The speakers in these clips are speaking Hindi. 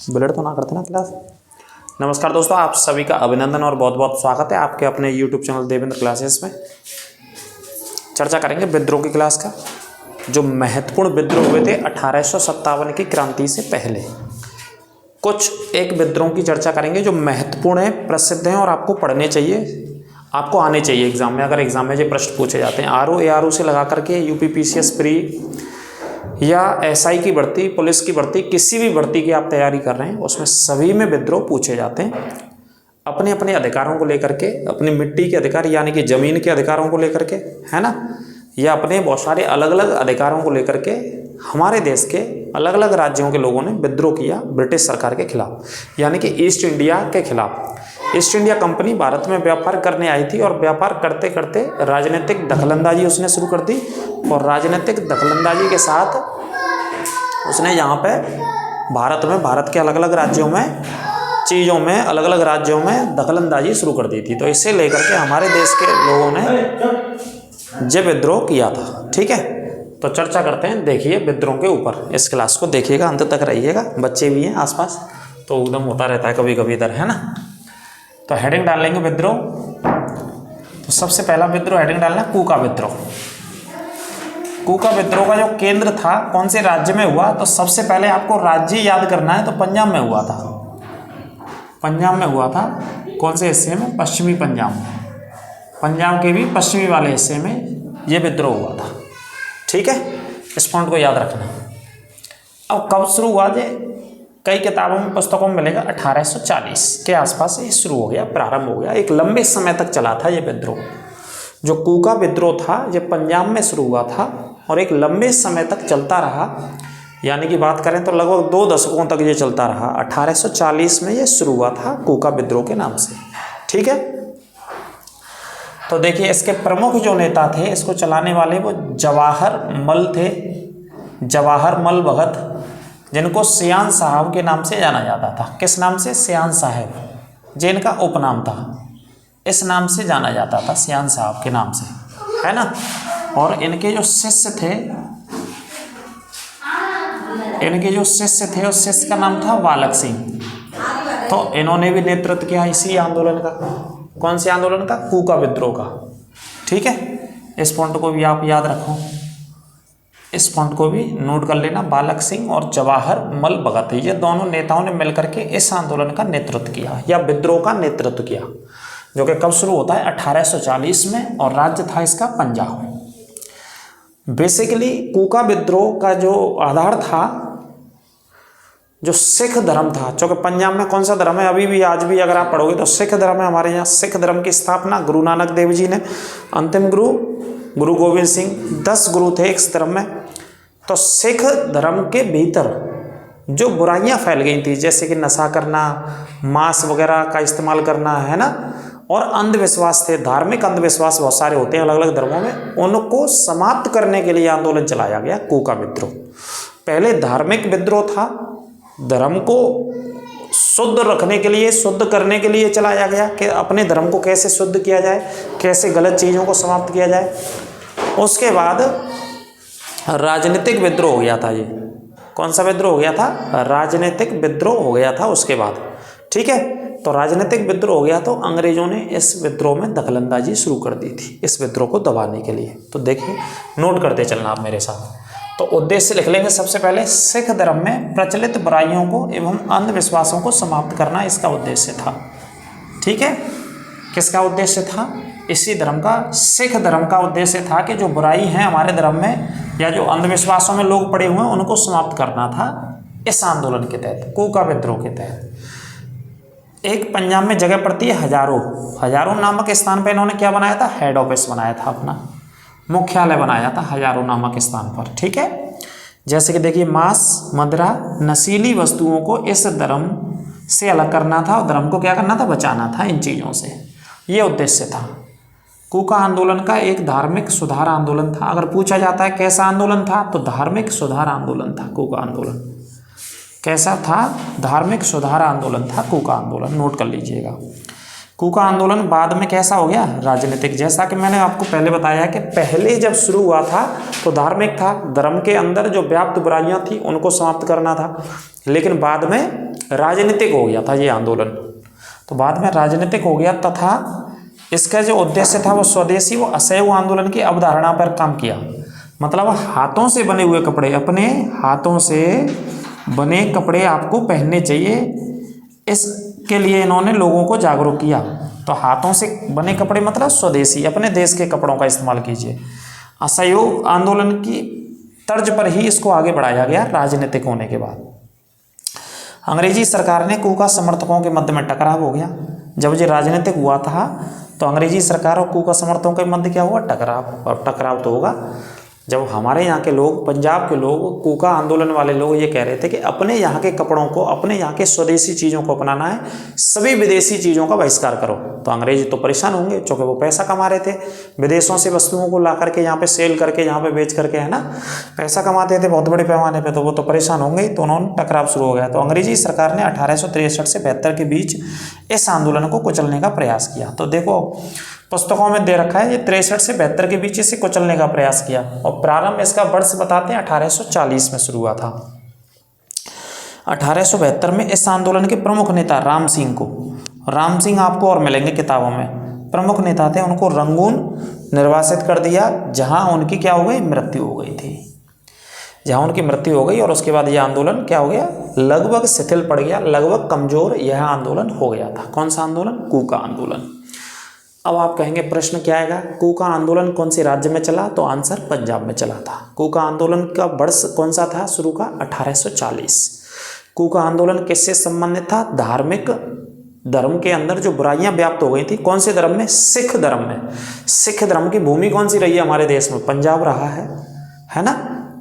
बुलेट तो ना करते ना क्लास। नमस्कार दोस्तों, आप सभी का अभिनंदन और बहुत बहुत स्वागत है आपके अपने YouTube चैनल देवेंद्र क्लासेस में। चर्चा करेंगे विद्रोह की क्लास का, जो महत्वपूर्ण विद्रोह हुए थे 1857 की क्रांति से पहले। कुछ एक विद्रोह की चर्चा करेंगे जो महत्वपूर्ण है, प्रसिद्ध हैं और आपको पढ़ने चाहिए, आपको आने चाहिए एग्जाम में। अगर एग्जाम में जो प्रश्न पूछे जाते हैं आरओ से लगा करके यूपीपीसीएस प्री या एसआई की भर्ती, पुलिस की भर्ती, किसी भी भर्ती की आप तैयारी कर रहे हैं उसमें सभी में विद्रोह पूछे जाते हैं। अपने अपने अधिकारों को लेकर के, अपनी मिट्टी के अधिकार यानी कि ज़मीन के अधिकारों को लेकर के, है ना, या अपने बहुत सारे अलग अलग अधिकारों को लेकर के हमारे देश के अलग अलग राज्यों के लोगों ने विद्रोह किया ब्रिटिश सरकार के खिलाफ, यानी कि ईस्ट इंडिया के खिलाफ। ईस्ट इंडिया कंपनी भारत में व्यापार करने आई थी और व्यापार करते करते राजनीतिक दखलंदाजी उसने शुरू कर दी, और राजनीतिक दखलंदाजी के साथ उसने यहाँ पे भारत के अलग अलग राज्यों में चीज़ों में अलग अलग राज्यों में दखलंदाजी शुरू कर दी थी। तो इसे लेकर के हमारे देश के लोगों ने जब विद्रोह किया था। ठीक है, तो चर्चा करते हैं। देखिए विद्रोह के ऊपर इस क्लास को देखिएगा, अंत तक रहिएगा। बच्चे भी हैं आसपास तो एकदम होता रहता है कभी कभी इधर, है ना। तो हेडिंग डाल लेंगे विद्रोह। तो सबसे पहला विद्रोह हेडिंग डालना कूका विद्रोह। कूका विद्रोह का जो केंद्र था कौन से राज्य में हुआ, तो सबसे पहले आपको राज्य याद करना है। तो पंजाब में हुआ था, पंजाब में हुआ था। कौन से हिस्से में? पश्चिमी पंजाब में, पंजाब के भी पश्चिमी वाले हिस्से में ये विद्रोह हुआ था। ठीक है, इस पॉइंट को याद रखना। अब कब शुरू हुआ? ये कई किताबों में, पुस्तकों में मिलेगा 1840 के आसपास ये शुरू हो गया, प्रारंभ हो गया। एक लंबे समय तक चला था ये विद्रोह। जो कूका विद्रोह था ये पंजाब में शुरू हुआ था और एक लंबे समय तक चलता रहा, यानी कि बात करें तो लगभग 2 दशकों तक ये चलता रहा। 1840 में ये शुरू हुआ था कूका विद्रोह के नाम से। ठीक है, तो देखिए इसके प्रमुख जो नेता थे, इसको चलाने वाले, वो जवाहर मल थे, जवाहर मल भगत, जिनको सियान साहब के नाम से जाना जाता था। किस नाम से? सियान साहब, जिनका उपनाम था, इस नाम से जाना जाता था, सियान साहब के नाम से, है ना। और इनके जो शिष्य थे, उस शिष्य का नाम था वालक सिंह। तो इन्होंने भी नेतृत्व किया इसी आंदोलन का। कौन से आंदोलन का? कूका विद्रोह का। ठीक है, इस पॉइंट को भी आप याद रखो, इस पॉइंट को भी नोट कर लेना। बालक सिंह और जवाहर मल भगत, ये दोनों नेताओं ने मिलकर के इस आंदोलन का नेतृत्व किया या विद्रोह का नेतृत्व किया, जो कि कब शुरू होता है? 1840 में, और राज्य था इसका पंजाब। बेसिकली कूका विद्रोह का जो आधार था, जो सिख धर्म था, क्योंकि पंजाब में कौन सा धर्म है अभी भी, आज भी अगर आप पढ़ोगे तो सिख धर्म है। हमारे यहाँ सिख धर्म की स्थापना गुरु नानक देव जी ने, अंतिम गुरु गोविंद सिंह, 10 गुरु थे इस धर्म में। तो सिख धर्म के भीतर जो बुराइयां फैल गई थी, जैसे कि नशा करना, मांस वगैरह का इस्तेमाल करना, है ना, और अंधविश्वास थे, धार्मिक अंधविश्वास बहुत सारे होते हैं अलग अलग धर्मों में, उनको समाप्त करने के लिए आंदोलन चलाया गया कूका विद्रोह। पहले धार्मिक विद्रोह था, धर्म को शुद्ध रखने के लिए, शुद्ध करने के लिए चलाया गया कि अपने धर्म को कैसे शुद्ध किया जाए, कैसे गलत चीज़ों को समाप्त किया जाए। उसके बाद राजनीतिक विद्रोह हो गया था। ये कौन सा विद्रोह हो गया था? राजनीतिक विद्रोह हो गया था उसके बाद। ठीक है, तो राजनीतिक विद्रोह हो गया तो अंग्रेजों ने इस विद्रोह में दखलंदाजी शुरू कर दी थी, इस विद्रोह को दबाने के लिए। तो देखिए, नोट करते चलना आप मेरे साथ। तो उद्देश्य लिख लेंगे सबसे पहले, सिख धर्म में प्रचलित बुराइयों को एवं अंधविश्वासों को समाप्त करना इसका उद्देश्य था। ठीक है, किसका उद्देश्य था? इसी धर्म का, सिख धर्म का उद्देश्य था कि जो बुराई है हमारे धर्म में या जो अंधविश्वासों में लोग पड़े हुए हैं उनको समाप्त करना था इस आंदोलन के तहत, कूका विद्रोह के तहत। एक पंजाब में जगह पड़ती है हजारों नामक स्थान पर इन्होंने क्या बनाया था? हेड ऑफिस बनाया था, अपना मुख्यालय बनाया था हजारों नामक स्थान पर। ठीक है, जैसे कि देखिए, मांस, मदिरा, नशीली वस्तुओं को इस धर्म से अलग करना था और धर्म को क्या करना था? बचाना था इन चीज़ों से। ये उद्देश्य था। कूका आंदोलन का एक धार्मिक सुधार आंदोलन था। अगर पूछा जाता है कैसा आंदोलन था, तो धार्मिक सुधार आंदोलन था कूका आंदोलन। कैसा था? धार्मिक सुधार आंदोलन था कूका आंदोलन, नोट कर लीजिएगा। कूका आंदोलन बाद में कैसा हो गया? राजनीतिक। जैसा कि मैंने आपको पहले बताया कि पहले जब शुरू हुआ था तो धार्मिक था, धर्म के अंदर जो व्याप्त बुराइयां थी उनको समाप्त करना था, लेकिन बाद में राजनीतिक हो गया था ये आंदोलन, तो बाद में राजनीतिक हो गया तथा इसका जो उद्देश्य था वो स्वदेशी व असहयोग आंदोलन की अवधारणा पर काम किया। मतलब हाथों से बने हुए कपड़े, अपने हाथों से बने कपड़े आपको पहनने चाहिए, इसके लिए इन्होंने लोगों को जागरूक किया। तो हाथों से बने कपड़े मतलब स्वदेशी, अपने देश के कपड़ों का इस्तेमाल कीजिए। असहयोग आंदोलन की तर्ज पर ही इसको आगे बढ़ाया गया राजनीतिक होने के बाद। अंग्रेजी सरकार ने कू का समर्थकों के मध्य में टकराव हो गया। जब ये राजनीतिक हुआ था तो अंग्रेजी सरकार और कू का समर्थकों के मध्य क्या हुआ, टकराव। और टकराव तो होगा जब हमारे यहाँ के लोग, पंजाब के लोग, कू का आंदोलन वाले लोग ये कह रहे थे कि अपने यहाँ के कपड़ों को, अपने यहाँ के स्वदेशी चीज़ों को अपनाना है, सभी विदेशी चीज़ों का बहिष्कार करो। तो अंग्रेज तो परेशान होंगे क्योंकि वो पैसा कमा रहे थे, विदेशों से वस्तुओं को ला करके यहाँ पे सेल करके, यहाँ पे बेच करके, है ना, पैसा कमाते थे बहुत बड़े पैमाने पे, तो वो तो परेशान होंगे। तो उन्होंने टकराव शुरू हो गया। तो अंग्रेजी सरकार ने 1863 से 72 के बीच इस आंदोलन को कुचलने का प्रयास किया। तो देखो पुस्तकों में दे रखा है ये 63 से 72 के बीच इसे कुचलने का प्रयास किया। और प्रारंभ इसका वर्ष बताते हैं 1840 में शुरू हुआ था। 1872 में इस आंदोलन के प्रमुख नेता राम सिंह को, राम सिंह आपको और मिलेंगे किताबों में, प्रमुख नेता थे, उनको रंगून निर्वासित कर दिया, जहां उनकी क्या हो गई, मृत्यु हो गई थी, जहां उनकी मृत्यु हो गई। और उसके बाद यह आंदोलन क्या हो गया, लगभग शिथिल पड़ गया, लगभग कमजोर यह आंदोलन हो गया था। कौन सा आंदोलन, कू का आंदोलन। अब आप कहेंगे प्रश्न क्या आएगा, कू का आंदोलन कौन से राज्य में चला, तो आंसर पंजाब में चला था। कू का आंदोलन का वर्ष कौन सा था शुरू का, 1840। कू का आंदोलन किससे संबंधित था, धार्मिक धर्म के अंदर जो बुराइयां व्याप्त हो गई थी, कौन से धर्म में, सिख धर्म में। सिख धर्म की भूमि कौन सी रही है हमारे देश में, पंजाब रहा है ना।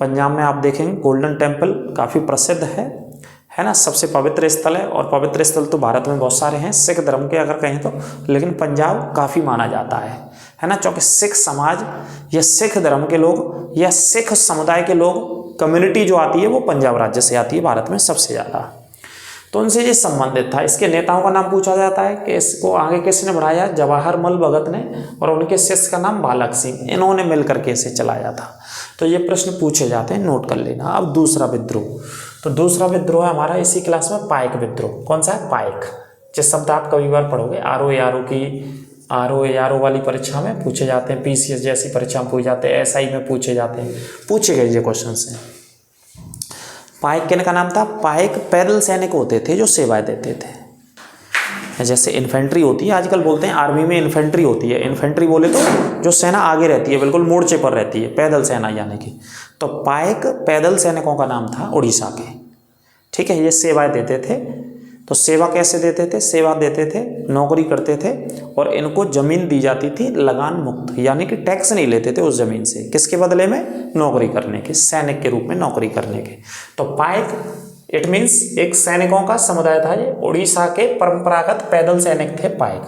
पंजाब में आप देखेंगे गोल्डन टेम्पल काफ़ी प्रसिद्ध है ना, सबसे पवित्र स्थल है। और पवित्र स्थल तो भारत में बहुत सारे हैं सिख धर्म के अगर कहें तो, लेकिन पंजाब काफ़ी माना जाता है ना, क्योंकि सिख समाज या सिख धर्म के लोग या सिख समुदाय के लोग, कम्युनिटी जो आती है वो पंजाब राज्य से आती है भारत में सबसे ज़्यादा। तो उनसे ये संबंधित था। इसके नेताओं का नाम पूछा जाता है कि इसको आगे किसने बढ़ाया, जवाहरमल भगत ने, और उनके शिष्य का नाम बालक सिंह, इन्होंने मिलकर के इसे चलाया था। तो ये प्रश्न पूछे जाते हैं, नोट कर लेना। अब दूसरा विद्रोह, तो दूसरा विद्रोह है हमारा इसी क्लास में पाइक विद्रोह। कौन सा है, पाइक। जिस शब्द आप कई बार पढ़ोगे, आर ओ वाली परीक्षा में पूछे जाते हैं, PCS जैसी परीक्षा में पूछे जाते हैं, SI में पूछे जाते हैं, पूछे गए ये क्वेश्चन हैं। पाइक किनका नाम था, पाइक पैदल सैनिक होते थे जो सेवाएं देते थे। जैसे इन्फेंट्री होती है, आजकल बोलते हैं आर्मी में इन्फेंट्री होती है, इन्फेंट्री बोले तो जो सेना आगे रहती है, बिल्कुल मोर्चे पर रहती है, पैदल सेना यानी कि। तो पाइक पैदल सैनिकों का नाम था उड़ीसा के, ठीक है। ये सेवाएं देते थे। तो सेवा कैसे देते थे, सेवा देते थे, नौकरी करते थे, और इनको जमीन दी जाती थी लगान मुक्त, यानी कि टैक्स नहीं लेते थे उस जमीन से, किसके बदले में, नौकरी करने के, सैनिक के रूप में नौकरी करने के। तो पाइक इट मीन्स एक सैनिकों का समुदाय था। ये उड़ीसा के परंपरागत पैदल सैनिक थे पाइक।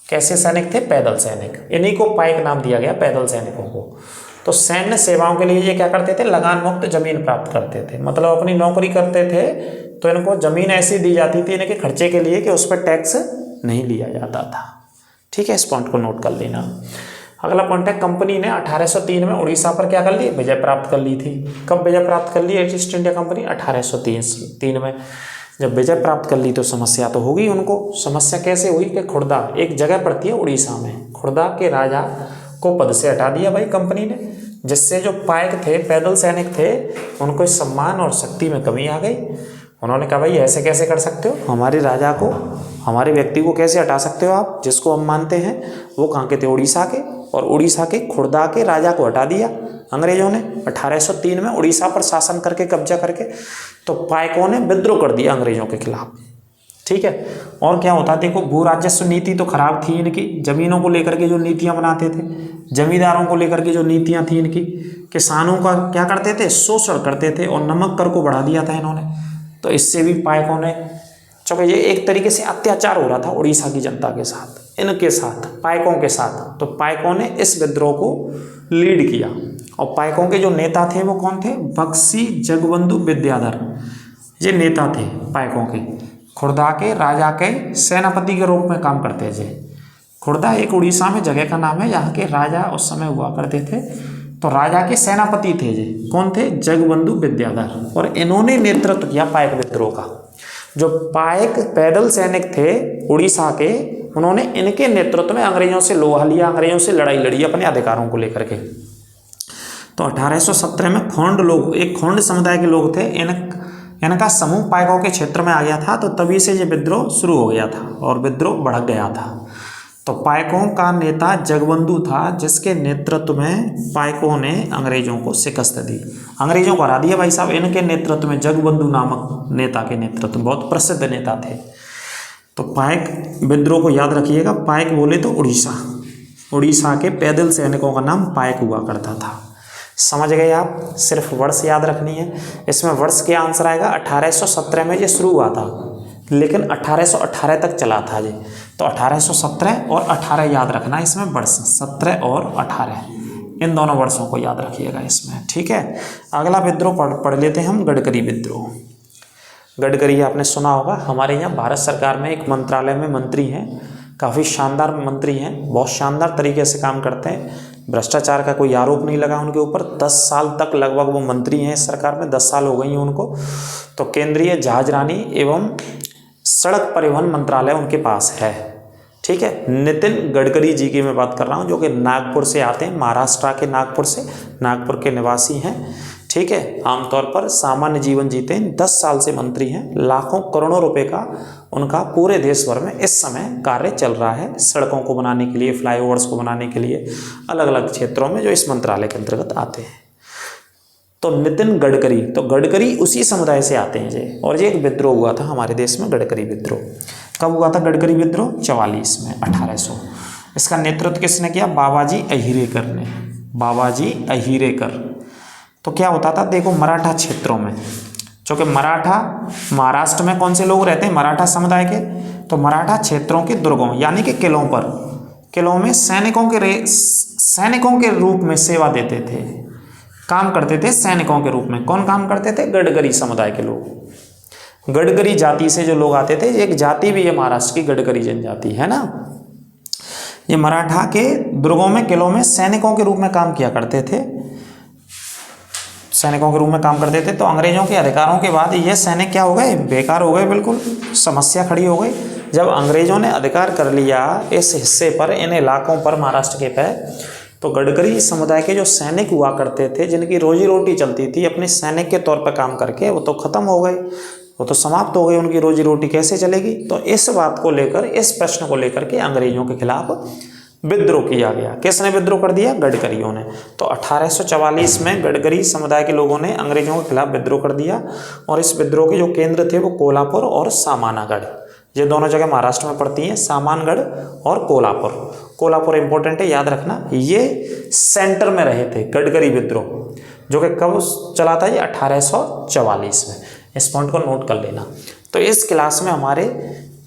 कैसे सैनिक थे, पैदल सैनिक, इन्हीं को पाइक नाम दिया गया, पैदल सैनिकों को। तो सैन्य सेवाओं के लिए ये क्या करते थे, लगान मुक्त जमीन प्राप्त करते थे, मतलब अपनी नौकरी करते थे तो इनको जमीन ऐसी दी जाती थी इनके खर्चे के लिए कि उस पर टैक्स नहीं लिया जाता था, ठीक है। इस पॉइंट को नोट कर लेना। अगला पॉइंट है, कंपनी ने 1803 में उड़ीसा पर क्या कर ली, विजय प्राप्त कर ली थी। कब विजय प्राप्त कर ली ईस्ट इंडिया कंपनी, 1803 में। जब विजय प्राप्त कर ली तो समस्या तो होगी उनको। समस्या कैसे हुई कि खुर्दा एक जगह पड़ती है उड़ीसा में, खुर्दा के राजा को पद से हटा दिया भाई कंपनी ने, जिससे जो पाइक थे, पैदल सैनिक थे, उनको सम्मान और शक्ति में कमी आ गई। उन्होंने कहा भाई ऐसे कैसे कर सकते हो, हमारे राजा को, हमारे व्यक्ति को कैसे हटा सकते हो आप, जिसको हम मानते हैं। वो कहाँ के थे, उड़ीसा के, और उड़ीसा के खुर्दा के राजा को हटा दिया अंग्रेजों ने 1803 में, उड़ीसा पर शासन करके, कब्जा करके। तो पाइकों ने विद्रोह कर दिया अंग्रेजों के खिलाफ, ठीक है। और क्या होता, देखो भू राजस्व नीति तो खराब थी इनकी, जमीनों को लेकर के जो नीतियां बनाते थे, जमींदारों को लेकर के जो नीतियां थी इनकी, किसानों का क्या करते थे, शोषण करते थे, और नमक कर को बढ़ा दिया था इन्होंने। तो इससे भी पाइकों ने, चूँकि ये एक तरीके से अत्याचार हो रहा था उड़ीसा की जनता के साथ, इनके साथ, पाइकों के साथ। तो पाइकों ने इस विद्रोह को लीड किया। और पाइकों के जो नेता थे वो कौन थे, बक्सी जगबंधु विद्याधर, ये नेता थे पाइकों के। खुर्दा के राजा के सेनापति के रूप में काम करते थे। खुर्दा एक उड़ीसा में जगह का नाम है, यहाँ के राजा उस समय हुआ करते थे, तो राजा के सेनापति थे ये, कौन थे? जगबंधु विद्याधर। और इन्होंने नेतृत्व किया पाइक विद्रोह का। जो पाइक पैदल सैनिक थे उड़ीसा के, उन्होंने इनके नेतृत्व में अंग्रेजों से लोहा लिया, अंग्रेजों से लड़ाई लड़ी अपने अधिकारों को लेकर के। तो 1817 में खोंड लोग, एक खोंड समुदाय के लोग थे, इनका समूह पाइकों के क्षेत्र में आ गया था। तो तभी से ये विद्रोह शुरू हो गया था और विद्रोह बढ़ गया था। तो पाइकों का नेता जगबंधु था, जिसके नेतृत्व में पाइकों ने अंग्रेजों को शिकस्त दी, अंग्रेजों को हरा दिया भाई साहब। इनके नेतृत्व में, जगबंधु नामक नेता के नेतृत्व में, बहुत प्रसिद्ध नेता थे। तो पाइक विद्रोह को याद रखिएगा। पाइक बोले तो उड़ीसा के पैदल सैनिकों का नाम पाइक हुआ करता था। समझ गए आप? सिर्फ वर्ष याद रखनी है। इसमें वर्ष के आंसर आएगा 1817 में ये शुरू हुआ था, लेकिन 1818 तक चला था ये। तो 1817 और 18 याद रखना इसमें वर्ष, 17 और 18 इन दोनों वर्षों को याद रखिएगा इसमें, ठीक है। अगला विद्रोह पढ़ लेते हैं हम, गडकरी विद्रोह। गडकरी आपने सुना होगा, हमारे यहाँ भारत सरकार में एक मंत्रालय में मंत्री हैं, काफ़ी शानदार मंत्री हैं, बहुत शानदार तरीके से काम करते हैं। भ्रष्टाचार का कोई आरोप नहीं लगा उनके ऊपर। 10 साल तक लगभग वो मंत्री हैं इस सरकार में, 10 साल हो गई हैं उनको। तो केंद्रीय जहाजरानी एवं सड़क परिवहन मंत्रालय उनके पास है, ठीक है। नितिन गडकरी जी की मैं बात कर रहा हूँ, जो कि नागपुर से आते हैं, महाराष्ट्र के नागपुर से, नागपुर के निवासी हैं, ठीक है। आमतौर पर सामान्य जीवन जीते हैं, 10 साल से मंत्री हैं। लाखों करोड़ों रुपए का उनका पूरे देश भर में इस समय कार्य चल रहा है, सड़कों को बनाने के लिए, फ्लाईओवर्स को बनाने के लिए, अलग अलग क्षेत्रों में जो इस मंत्रालय के अंतर्गत आते हैं। तो नितिन गडकरी, तो गडकरी उसी समुदाय से आते हैं ये। और ये एक विद्रोह हुआ था हमारे देश में, गडकरी विद्रोह। कब हुआ था गडकरी विद्रोह? 44 में, 1800। इसका नेतृत्व किसने किया? बाबाजी अहिरेकर ने, बाबाजी अहिरेकर। तो क्या होता था, देखो मराठा क्षेत्रों में, क्योंकि मराठा महाराष्ट्र में कौन से लोग रहते हैं? मराठा समुदाय के। तो मराठा क्षेत्रों के दुर्गों यानी कि किलों पर, किलों में सैनिकों के रूप में सेवा देते थे, काम करते थे सैनिकों के रूप में। कौन काम करते थे? गडकरी समुदाय के लोग। गडकरी जाति से जो लोग आते थे, एक जाति भी है महाराष्ट्र की, गडकरी जनजाति, है ना। ये मराठा के दुर्गों में, किलों में सैनिकों के रूप में काम किया करते थे, सैनिकों के रूप में काम करते थे। तो अंग्रेजों के अधिकारों के बाद ये सैनिक क्या हो गए? बेकार हो गए, बिल्कुल समस्या खड़ी हो गई। जब अंग्रेजों ने अधिकार कर लिया इस हिस्से पर, इन इलाकों पर, महाराष्ट्र के पे, तो गडकरी समुदाय के जो सैनिक हुआ करते थे, जिनकी रोजी रोटी चलती थी अपने सैनिक के तौर पर काम करके, वो तो खत्म हो गए, वो तो समाप्त हो गई। उनकी रोजी रोटी कैसे चलेगी? तो इस बात को लेकर, इस प्रश्न को लेकर के अंग्रेजों के खिलाफ विद्रोह किया गया। किसने विद्रोह कर दिया? गडकरियों ने। तो 1844 में गडकरी समुदाय के लोगों ने अंग्रेजों के खिलाफ विद्रोह कर दिया। और इस विद्रोह के जो केंद्र थे वो कोल्हापुर और सामानागढ़, ये दोनों जगह महाराष्ट्र में पड़ती हैं, सामानगढ़ और कोल्हापुर। कोल्हापुर इंपॉर्टेंट है, याद रखना। ये सेंटर में रहे थे गडकरी विद्रोह, जो कि कब चला था? ये 1844 में। इस पॉइंट को नोट कर लेना। तो इस क्लास में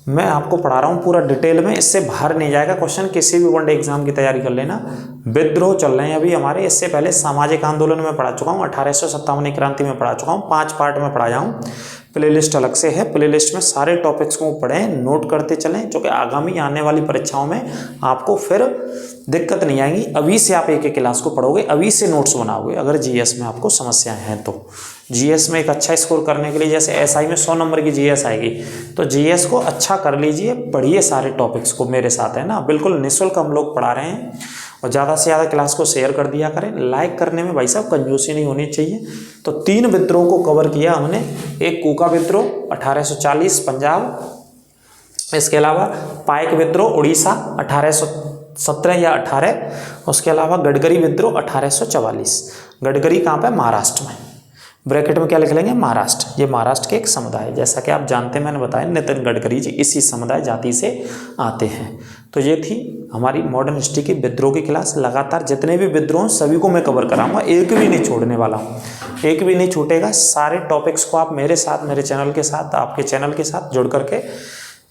मैं आपको पढ़ा रहा हूँ पूरा डिटेल में, इससे बाहर नहीं जाएगा क्वेश्चन। किसी भी वनडे एग्जाम की तैयारी कर लेना। विद्रोह चल रहे हैं अभी हमारे। इससे पहले सामाजिक आंदोलन में पढ़ा चुका हूँ, 1857 क्रांति में पढ़ा चुका हूँ, 5 पार्ट में पढ़ाया हूँ। प्लेलिस्ट अलग से है, प्लेलिस्ट में सारे टॉपिक्स को पढ़ें, नोट करते चलें, जो कि आगामी आने वाली परीक्षाओं में आपको फिर दिक्कत नहीं आएगी। अभी से आप एक एक क्लास को पढ़ोगे, अभी से नोट्स बनाओगे। अगर जीएस में आपको समस्याएं हैं तो जीएस में एक अच्छा स्कोर करने के लिए, जैसे एसआई में 100 नंबर की जीएस आएगी, तो जीएस को अच्छा कर लीजिए, पढ़िए सारे टॉपिक्स को मेरे साथ, है ना। बिल्कुल निःशुल्क हम लोग पढ़ा रहे हैं। और ज़्यादा से ज़्यादा क्लास को शेयर कर दिया करें। लाइक करने में भाई साहब कंजूसी नहीं होनी चाहिए। तो 3 विद्रोह को कवर किया हमने। एक कूका विद्रोह 1840 पंजाब, इसके अलावा पाइक विद्रोह उड़ीसा 1817 या 18, उसके अलावा गडकरी विद्रोह 1844। गडकरी कहाँ पे? महाराष्ट्र में। ब्रैकेट में क्या लिख लेंगे? महाराष्ट्र। ये महाराष्ट्र के एक समुदाय, जैसा कि आप जानते हैं, मैंने बताया नितिन गडकरी जी इसी समुदाय जाति से आते हैं। तो ये थी हमारी मॉडर्न हिस्ट्री की विद्रोह की क्लास। लगातार जितने भी विद्रोह सभी को मैं कवर कराऊंगा, एक भी नहीं छोड़ने वाला हूँ, एक भी नहीं छूटेगा। सारे टॉपिक्स को आप मेरे साथ, मेरे चैनल के साथ, आपके चैनल के साथ जुड़ करके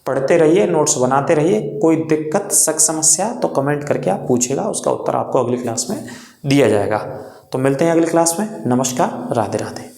पढ़ते रहिए, नोट्स बनाते रहिए। कोई दिक्कत, शक, समस्या तो कमेंट करके आप पूछेगा, उसका उत्तर आपको अगली क्लास में दिया जाएगा। तो मिलते हैं अगली क्लास में। नमस्कार, राधे राधे।